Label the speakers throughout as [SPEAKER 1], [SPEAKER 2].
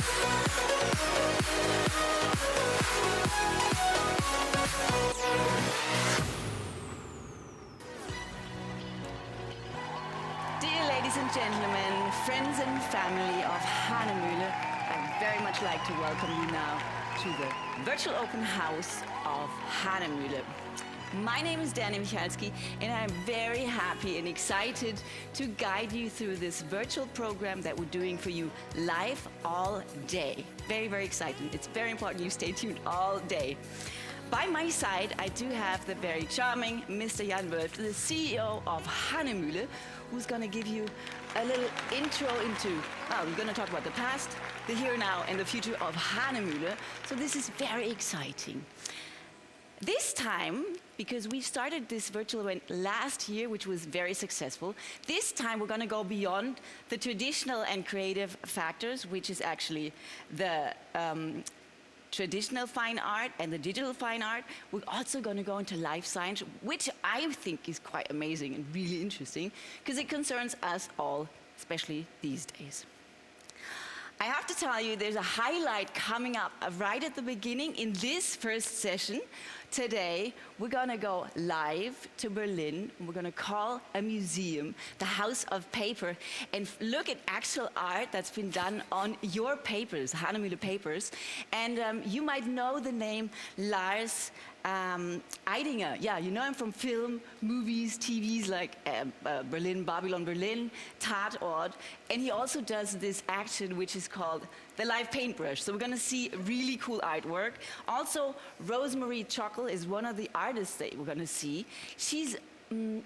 [SPEAKER 1] Dear ladies and gentlemen, friends and family of Hahnemühle, I'd very much like to welcome you now to the virtual open house of Hahnemühle. My name is Dany Michalski, and I'm very happy and excited to guide you through this virtual program that we're doing for you live all day. Very, very exciting. It's very important you stay tuned all day. By my side, I do have the very charming Mr. Jan Wölfle, the CEO of Hahnemühle, who's going to give you a little intro into, we're going to talk about the past, the here now, and the future of Hahnemühle. So this is very exciting. This time, because we started this virtual event last year, which was very successful, this time we're going to go beyond the traditional and creative factors, which is actually the traditional fine art and the digital fine art. We're also going to go into life science, which I think is quite amazing and really interesting, because it concerns us all, especially these days. I have to tell you, there's a highlight coming up right at the beginning in this first session. Today, we're going to go live to Berlin. We're going to call a museum the House of Paper and look at actual art that's been done on your papers, Hahnemühle papers. And you might know the name Lars Eidinger. Yeah, you know him from film, movies, TVs like Berlin, Babylon Berlin, Tatort. And he also does this action which is called the live paintbrush. So we're going to see really cool artwork. Also, Rosemary Chockle is one of the artists that we're going to see. She's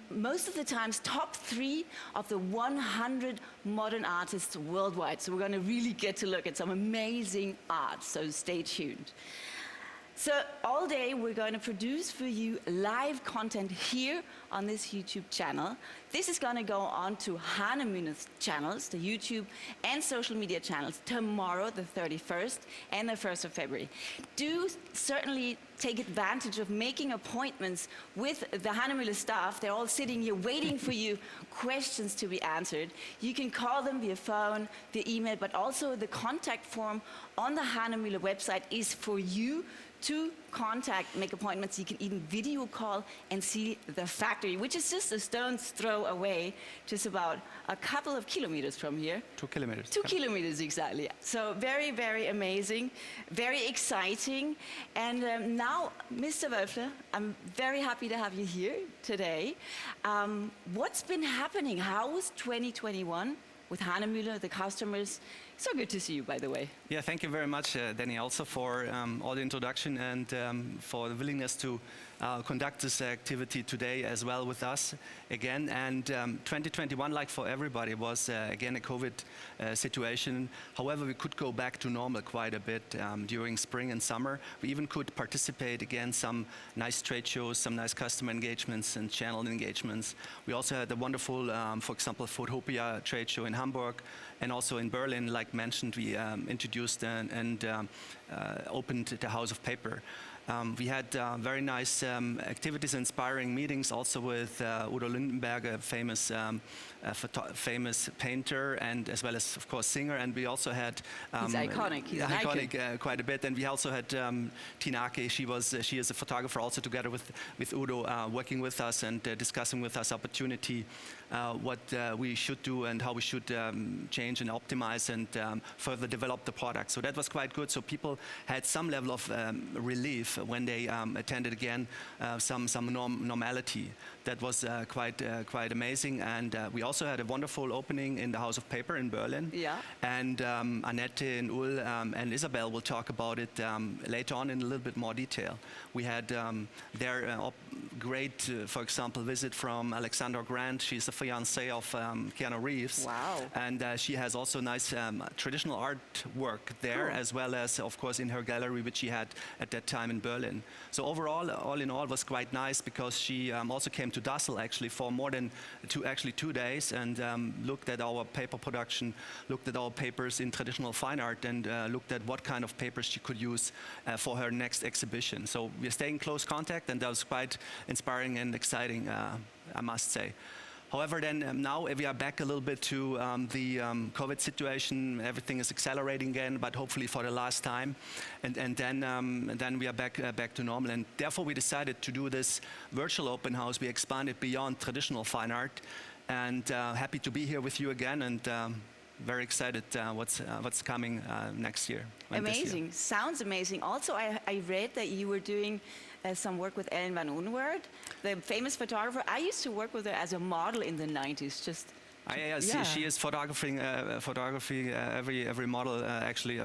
[SPEAKER 1] most of the times top 3 of the 100 modern artists worldwide. So we're going to really get to look at some amazing art. So stay tuned. So all day we're going to produce for you live content here on this YouTube channel. This is going to go on to Hahnemühle's channels, the YouTube and social media channels, tomorrow, the 31st and the 1st of February. Do certainly take advantage of making appointments with the Hahnemühle staff. They're all sitting here waiting for you, questions to be answered. You can call them via phone, via email, but also the contact form on the Hahnemühle website is for you to contact, make appointments. You can even video call and see the factory, which is just a stone's throw away, just about a couple of kilometers from here.
[SPEAKER 2] 2 kilometers.
[SPEAKER 1] 2 kilometers, exactly. So very, very amazing, very exciting. And now, Mr. Wölfle, I'm very happy to have you here today. What's been happening? How was 2021 with Hahnemühle, the customers? So good to see you, by the way.
[SPEAKER 2] Yeah, thank you very much, Dany, also for all the introduction and for the willingness to conduct this activity today as well with us again. And 2021, like for everybody, was again a COVID situation. However, we could go back to normal quite a bit during spring and summer. We even could participate again some nice trade shows, some nice customer engagements and channel engagements. We also had a wonderful, for example, Photopia trade show in Hamburg, and also in Berlin, like mentioned, we introduced and opened the House of Paper. We had very nice activities, inspiring meetings also with Udo Lindenberg, a famous painter and as well as, of course, singer. And we also had...
[SPEAKER 1] He's iconic. He's
[SPEAKER 2] iconic quite a bit. And we also had Tinake. She is a photographer also together with Udo, working with us and discussing with us opportunity, what we should do and how we should change and optimize and further develop the product. So that was quite good. So people had some level of relief when they attended again some normality. That was quite amazing. And we also had a wonderful opening in the House of Paper in Berlin.
[SPEAKER 1] Yeah.
[SPEAKER 2] And Annette and Ul and Isabel will talk about it later on in a little bit more detail. We had their great, for example, visit from Alexandra Grant. She's the fiancée of Keanu Reeves.
[SPEAKER 1] Wow.
[SPEAKER 2] And she has also nice traditional artwork there,
[SPEAKER 1] cool.
[SPEAKER 2] as well as, of course, in her gallery, which she had at that time in Berlin. So overall, all in all, was quite nice because she also came to Dassel actually for more than 2 days and looked at our paper production, looked at our papers in traditional fine art, and looked at what kind of papers she could use for her next exhibition. So we're staying in close contact, and that was quite inspiring and exciting, I must say. However, then now we are back a little bit to the COVID situation. Everything is accelerating again, but hopefully for the last time. And then we are back to normal. And therefore, we decided to do this virtual open house. We expanded beyond traditional fine art. And happy to be here with you again. And very excited what's coming next year.
[SPEAKER 1] Amazing. Sounds amazing. Also, I read that you were doing some work with Ellen van Unwaard, the famous photographer. I used to work with her as a model in the 90s.
[SPEAKER 2] She is photographing every model actually.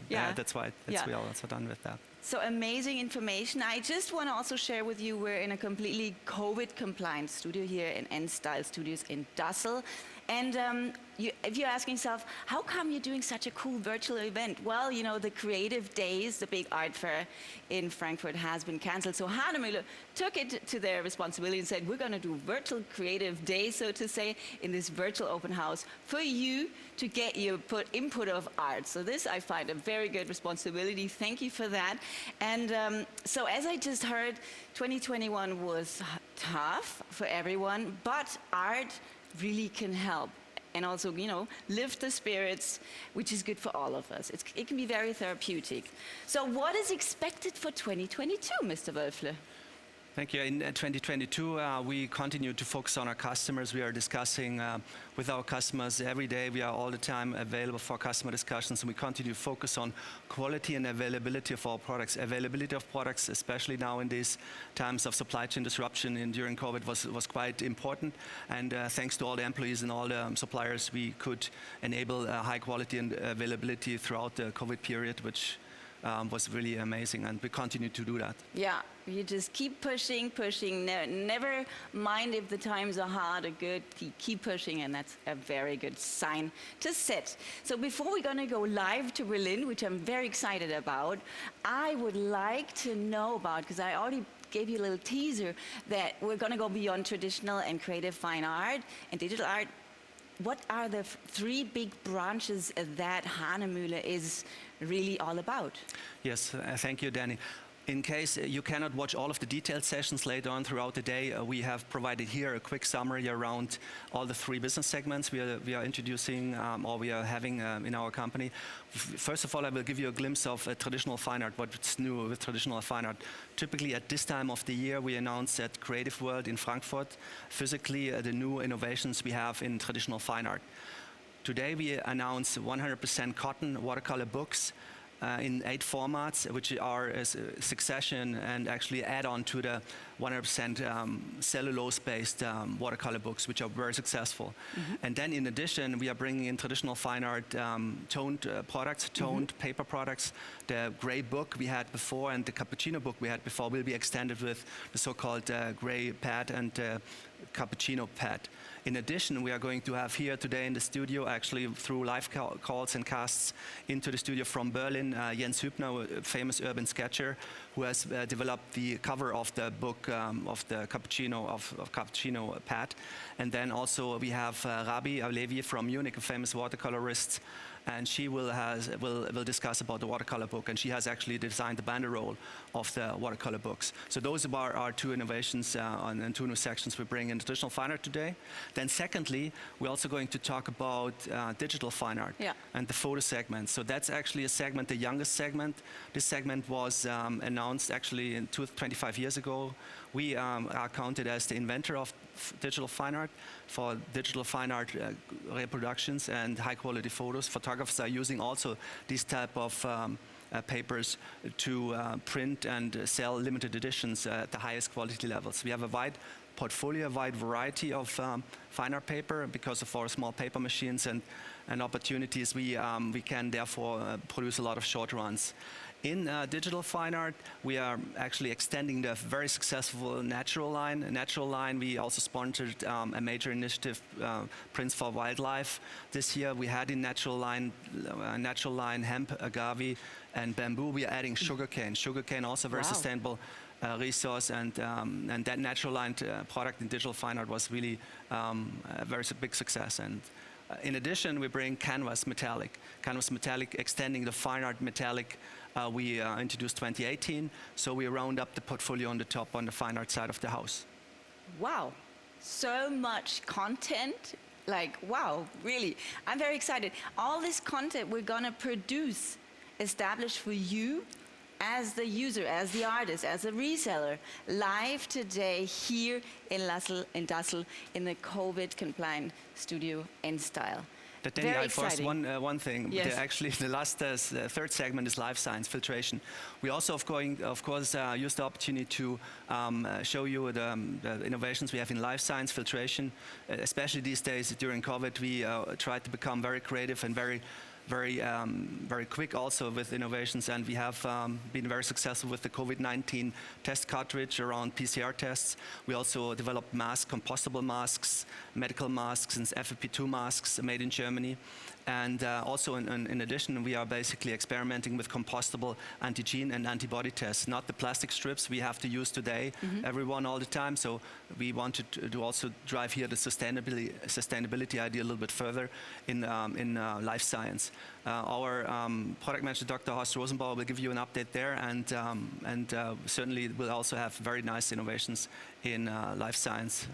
[SPEAKER 2] That's why we are also done with that.
[SPEAKER 1] So amazing information. I just want to also share with you, we're in a completely COVID-compliant studio here in Enstyle Studios in Dassel. And if you're asking yourself, how come you're doing such a cool virtual event? Well, you know, the Creative Days, the big art fair in Frankfurt, has been cancelled. So Hahnemühle took it to their responsibility and said, we're going to do virtual Creative Days, so to say, in this virtual open house for you to get your input of art. So this, I find, a very good responsibility. Thank you for that. And so as I just heard, 2021 was tough for everyone, but art really can help and also, you know, lift the spirits, which is good for all of us. It can be very therapeutic. So what is expected for 2022, Mr. Wölfle?
[SPEAKER 2] Thank you. In 2022, we continue to focus on our customers. We are discussing with our customers every day. We are all the time available for customer discussions, and we continue to focus on quality and availability of our products. Availability of products, especially now in these times of supply chain disruption and during COVID, was quite important. And thanks to all the employees and all the suppliers, we could enable high quality and availability throughout the COVID period, which was really amazing, and we continue to do that.
[SPEAKER 1] Yeah, you just keep pushing, never mind if the times are hard or good, keep pushing, and that's a very good sign to set. So before we're going to go live to Berlin, which I'm very excited about, I would like to know about, because I already gave you a little teaser, that we're going to go beyond traditional and creative fine art and digital art. What are the three big branches that Hahnemühle is really all about?
[SPEAKER 2] Yes, thank you, Dany. In case you cannot watch all of the detailed sessions later on throughout the day, we have provided here a quick summary around all the three business segments we are introducing or we are having in our company. First of all, I will give you a glimpse of traditional fine art, what's new with traditional fine art. Typically at this time of the year, we announce at Creativeworld in Frankfurt physically the new innovations we have in traditional fine art. Today we announce 100% cotton watercolor books in 8 formats, which are a succession and actually add on to the 100% cellulose-based watercolor books, which are very successful. Mm-hmm. And then in addition, we are bringing in traditional fine art toned products, toned paper products. The gray book we had before and the cappuccino book we had before will be extended with the so-called gray pad and cappuccino pad. In addition, we are going to have here today in the studio, actually through live calls and casts into the studio from Berlin, Jens Hübner, a famous urban sketcher, who has developed the cover of the book of the cappuccino pad. And then also we have Rabi Alevi from Munich, a famous watercolorist, and she will discuss about the watercolor book, and she has actually designed the banderole of the watercolor books. So those are our two innovations and two new sections we bring in traditional fine art today. Then secondly, we're also going to talk about digital fine art and the photo segment. So that's actually a segment, the youngest segment. This segment was announced actually 25 years ago. We are counted as the inventor of digital fine art for digital fine art reproductions and high quality photos. Photographers are using also these type of papers to print and sell limited editions at the highest quality levels. We have a wide portfolio, a wide variety of fine art paper because of our small paper machines and opportunities. We can therefore produce a lot of short runs. In digital fine art, we are actually extending the very successful Natural line. Natural line, we also sponsored a major initiative, Prints for Wildlife. This year we had in Natural line hemp, agave, and bamboo. We are adding sugarcane. Sugarcane also very sustainable resource, and that Natural line product in digital fine art was really a very big success. And in addition, we bring Canvas Metallic. Canvas Metallic, extending the fine art metallic. We introduced 2018, so we round up the portfolio on the top on the fine art side of the house.
[SPEAKER 1] Wow. so much content. Like, wow, really. I'm very excited. All this content we're going to produce, established for you as the user, as the artist, as a reseller, live today here in Dassel, in the COVID-compliant studio Enstyle.
[SPEAKER 2] But Dany, I first one thing.
[SPEAKER 1] Yes.
[SPEAKER 2] Actually, the last third segment is life science filtration. We also, of course, use the opportunity to show you the innovations we have in life science filtration. Especially these days during COVID, we tried to become very creative and very quick also with innovations, and we have been very successful with the COVID-19 test cartridge around PCR tests. We also developed masks, compostable masks, medical masks, and FFP2 masks made in Germany. And also in addition, we are basically experimenting with compostable antigen and antibody tests, not the plastic strips we have to use today, everyone all the time. So we wanted to also drive here the sustainability idea a little bit further in life science. Our product manager, Dr. Horst Rosenbauer, will give you an update there, and certainly will also have very nice innovations in life science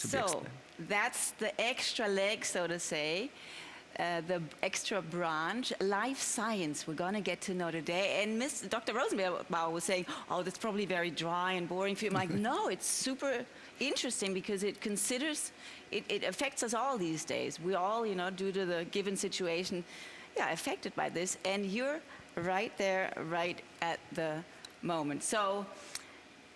[SPEAKER 2] to be explained.
[SPEAKER 1] That's the extra leg, so to say. The extra branch, life science, we're going to get to know today. And Dr. Rosenbauer was saying, oh, that's probably very dry and boring for you. I'm like, no, it's super interesting because it considers, it affects us all these days. We all, you know, due to the given situation, affected by this. And you're right there, right at the moment. So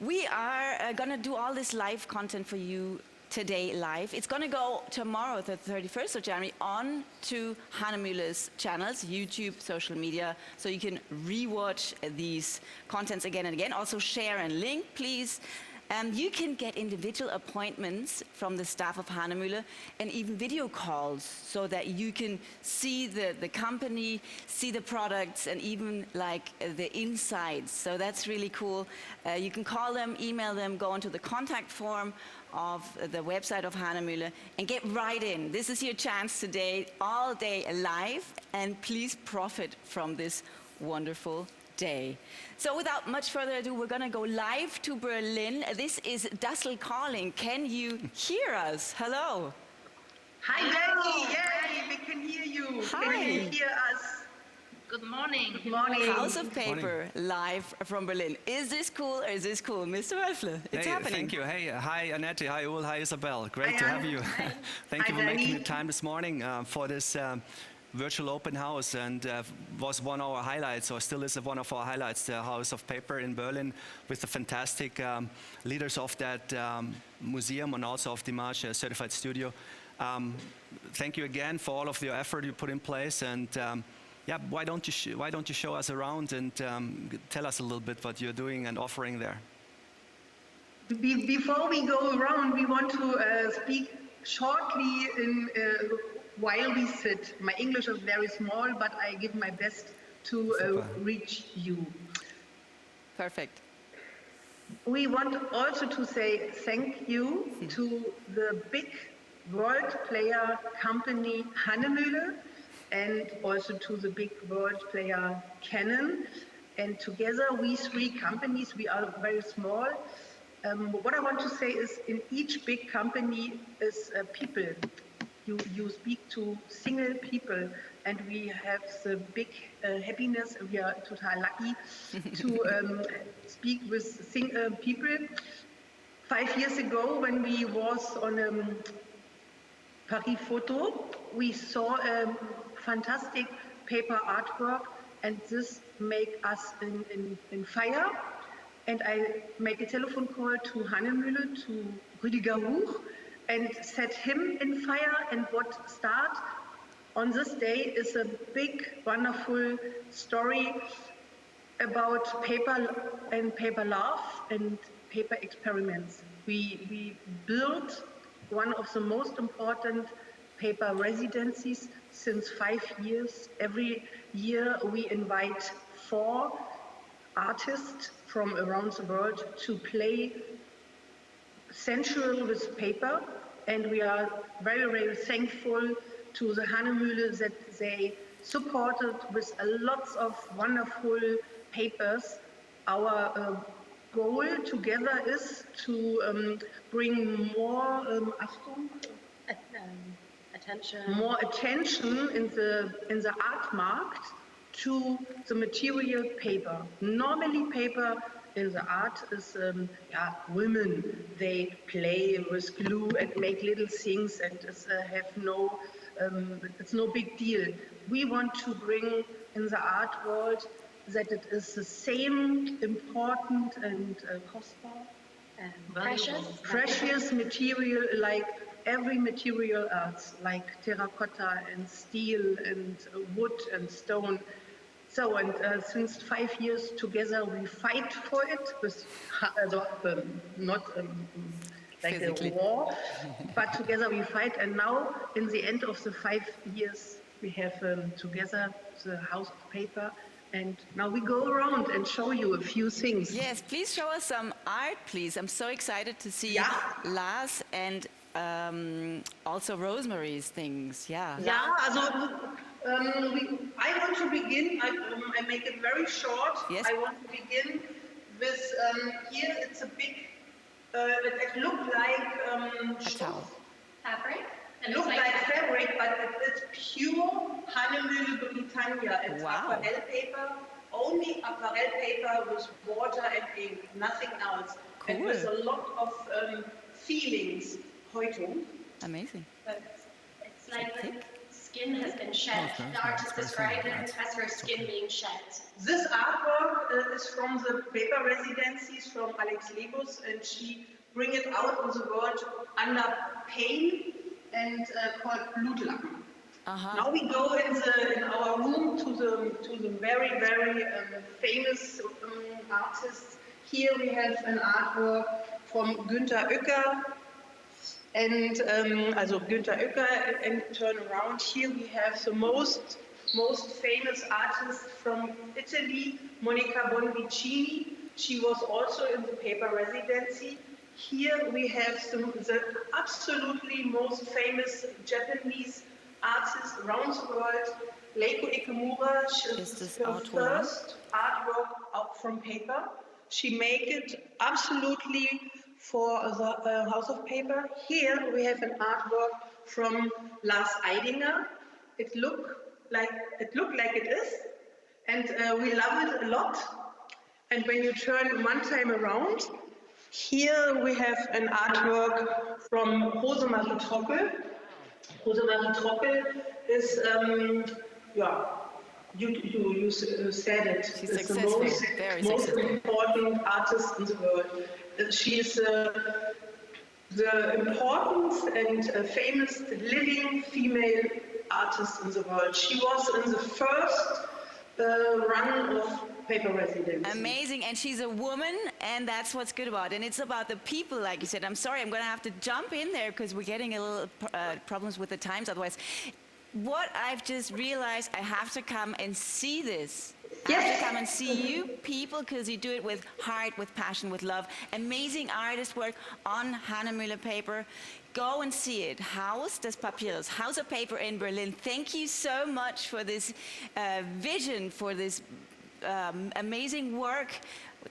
[SPEAKER 1] we are going to do all this live content for you today live. It's going to go tomorrow, the 31st of January, on to Hahnemühle's channels, YouTube, social media, so you can rewatch these contents again and again. Also share and link, please. You can get individual appointments from the staff of Hahnemühle and even video calls so that you can see the company, see the products, and even like the insights. So that's really cool. You can call them, email them, go onto the contact form of the website of Hahnemühle and get right in. This is your chance today, all day live, and please profit from this wonderful day. So without much further ado, we're going to go live to Berlin. This is Dassel calling. Can you hear us? Hello.
[SPEAKER 3] Hi, Dany. Yay, we can hear you.
[SPEAKER 1] Hi.
[SPEAKER 3] Can you hear us?
[SPEAKER 4] Good morning.
[SPEAKER 3] Good morning.
[SPEAKER 1] House of Paper, live from Berlin. Is this cool or is this cool? Mr. Wölfle, it's happening.
[SPEAKER 2] Thank you. Hey, hi Annette, hi Ul, hi Isabel. Great
[SPEAKER 3] Hi,
[SPEAKER 2] to have you. Thank
[SPEAKER 3] Hi,
[SPEAKER 2] you for making the
[SPEAKER 3] Dany.
[SPEAKER 2] time this morning for this virtual open house, and was one of our highlights, or still is one of our highlights, the House of Paper in Berlin, with the fantastic leaders of that museum and also of Dimash Certified Studio. Thank you again for all of your effort you put in place, and why don't you show us around and tell us a little bit what you're doing and offering there?
[SPEAKER 3] Before we go around, we want to speak shortly while we sit. My English is very small, but I give my best to reach you.
[SPEAKER 1] Perfect.
[SPEAKER 3] We want also to say thank you to the big world player company Hahnemühle, and also to the big world player Canon. And together, we three companies, we are very small. What I want to say is, in each big company is people. You speak to single people, and we have the big happiness, we are totally lucky to speak with single people. 5 years ago, when we was on Paris Photo, we saw a fantastic paper artwork, and this made us in fire. And I made a telephone call to Hahnemühle, to Rüdiger Huch, and set him in fire. And what start on this day is a big, wonderful story about paper and paper love and paper experiments. We built one of the most important paper residencies since 5 years. Every year we invite 4 artists from around the world to play sensual with paper, and we are very, very thankful to the Hahnemühle that they supported with lots of wonderful papers our goal together is to bring more attention in the art market to the material paper. Normally paper in the art is women, they play with glue and make little things and it's no big deal. We want to bring in the art world that it is the same important and costly and precious material like every material arts, like terracotta and steel and wood and stone. So, and since 5 years together, we fight for it, not like
[SPEAKER 1] Physically.
[SPEAKER 3] a war, but together we fight. And now, in the end of the 5 years, we have together the House of Paper. And now we go around and show you a few things.
[SPEAKER 1] Yes, please show us some art, please. I'm so excited to see
[SPEAKER 3] Yeah.
[SPEAKER 1] Lars and also Rosemary's things. Yeah.
[SPEAKER 3] Yeah, also, I want to begin, I make it very short.
[SPEAKER 1] Yes.
[SPEAKER 3] I want to begin with, here it's a big, it looked like
[SPEAKER 1] A towel.
[SPEAKER 5] Fabric.
[SPEAKER 3] It looks like fabric, but it's pure Hahnemühle Britannia. It's
[SPEAKER 1] Wow.
[SPEAKER 3] aquarelle paper, only aquarelle paper with water and ink, nothing else. And
[SPEAKER 1] Cool.
[SPEAKER 3] with a lot of feelings. Häutung.
[SPEAKER 1] Amazing.
[SPEAKER 5] It's like the skin has been shed. The artist described it as her skin being shed.
[SPEAKER 3] This artwork is from the paper residencies from Alex Lebus, and she bring it out in the world under pain and called Blutlappen. Now we go in our room to the very famous artists. Here we have an artwork from Günther Oecker. And also Günther Oecker, and turn around. Here we have the most famous artist from Italy, Monica Bonvicini. She was also in the paper residency. Here we have the absolutely most famous Japanese artist around the world, Leiko Ikemura. She
[SPEAKER 1] Is this
[SPEAKER 3] her
[SPEAKER 1] artwork?
[SPEAKER 3] first artwork out from paper. She make it absolutely for the House of Paper. Here we have an artwork from Lars Eidinger. It looked like it is, and we love it a lot. And when you turn one time around, here we have an artwork from Rosemarie Trockel. Rosemarie Trockel is you said it.
[SPEAKER 1] She's
[SPEAKER 3] It's
[SPEAKER 1] successful,
[SPEAKER 3] the
[SPEAKER 1] very
[SPEAKER 3] most
[SPEAKER 1] successful.
[SPEAKER 3] important artist in the world. She is the important and famous living female artist in the world. She was in the first run of paper residency.
[SPEAKER 1] Amazing, and she's a woman, and that's what's good about it. And it's about the people, like you said. I'm sorry, I'm going to have to jump in there because we're getting a little problems with the times otherwise. What I've just realized, I have to come and see this. I have to come and see you people because you do it with heart, with passion, with love. Amazing artist work on Hahnemühle paper. Go and see it. Haus des Papiers, House of Paper in Berlin. Thank you so much for this vision, for this amazing work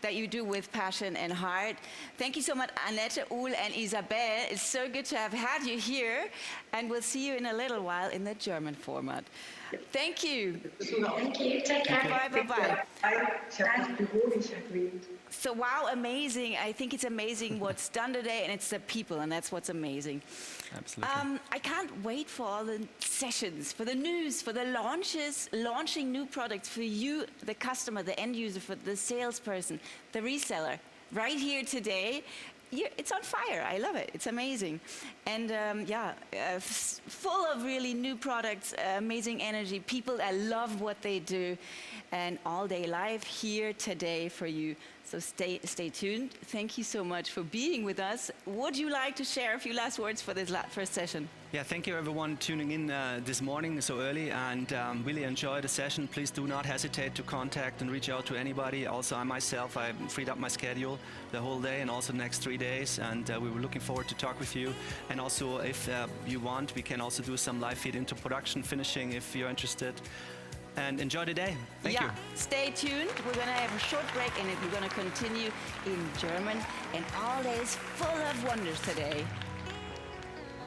[SPEAKER 1] that you do with passion and heart. Thank you so much, Annette, Uhl, and Isabel. It's so good to have had you here, and we'll see you in a little while in the German format. Thank you.
[SPEAKER 5] Thank you. Take care.
[SPEAKER 1] Bye, bye, bye.
[SPEAKER 3] Ich habe das Büro nicht erwähnt.
[SPEAKER 1] So wow, amazing. I think it's amazing what's done today, and it's the people, and that's what's amazing.
[SPEAKER 2] Absolutely.
[SPEAKER 1] I can't wait for all the sessions, for the news, for the launches, launching new products for you, the customer, the end user, for the salesperson, the reseller, right here today. It's on fire. I love it. It's amazing. And full of really new products, amazing energy, people that love what they do, and all day live here today for you. So stay tuned. Thank you so much for being with us. Would you like to share a few last words for this first session?
[SPEAKER 2] Yeah, thank you everyone tuning in this morning so early, and really enjoy the session. Please do not hesitate to contact and reach out to anybody. Also, I myself, I freed up my schedule the whole day and also the next 3 days, and we were looking forward to talk with you. And also, if you want, we can also do some live feed into production finishing if you're interested. and enjoy the day. Thank you.
[SPEAKER 1] Stay tuned. We're going to have a short break and we're going to continue in German. And all day is full of wonders today.